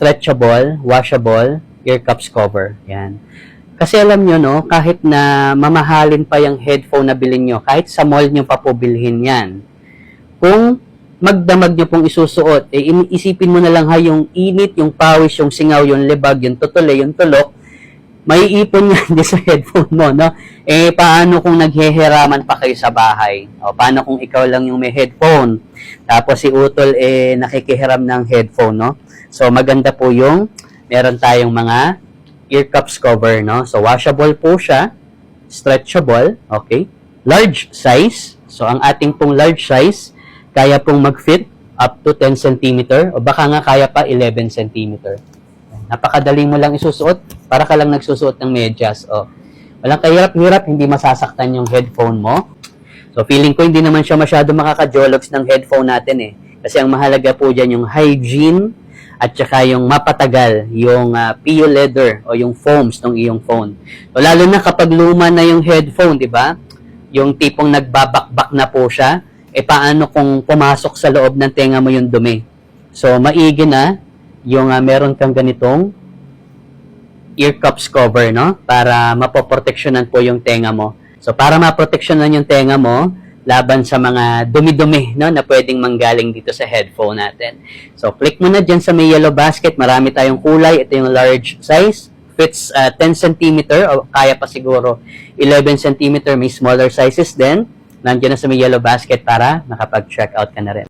stretchable, washable, ear cups cover. Yan. Kasi alam nyo, no, kahit na mamahalin pa yung headphone na bilhin nyo, kahit sa mall nyo pa po bilhin yan, kung magdamag nyo pong isusuot, isipin mo na lang ha, yung init, yung pawis, yung singaw, yung libag, yung tutuli, yung tulok, may ipon yan din sa headphone mo, no? Paano kung nagheheraman pa kayo sa bahay? O, paano kung ikaw lang yung may headphone? Tapos si Utol, nakikihiram ng headphone, no? So, maganda po yung meron tayong mga ear cups cover, no? So, washable po siya, stretchable, okay? Large size. So, ang ating pong large size, kaya pong mag-fit up to 10 cm o baka nga kaya pa 11 cm. Napakadali mo lang isusuot, para ka lang nagsusuot ng medyas. O, walang kahirap-hirap, hindi masasaktan yung headphone mo. So, feeling ko hindi naman siya masyado makaka-jologs ng headphone natin eh. Kasi ang mahalaga po dyan yung hygiene at saka yung mapatagal, yung PU leather o yung foams ng iyong phone. So, lalo na kapag luma na yung headphone, di ba? Yung tipong nagbabakbak na po siya, paano kung pumasok sa loob ng tenga mo yung dumi? So, maigi na yung meron kang ganitong ear cups cover, no? Para mapoproteksyonan po yung tenga mo. So, para maproteksyonan yung tenga mo, laban sa mga dumi-dumi, no, na pwedeng manggaling dito sa headphone natin. So, click mo na dyan sa may yellow basket. Marami tayong kulay. Ito yung large size. Fits 10 cm o kaya pa siguro 11 cm. May smaller sizes din. Nandiyan na sa may yellow basket para makapag-check out ka na rin.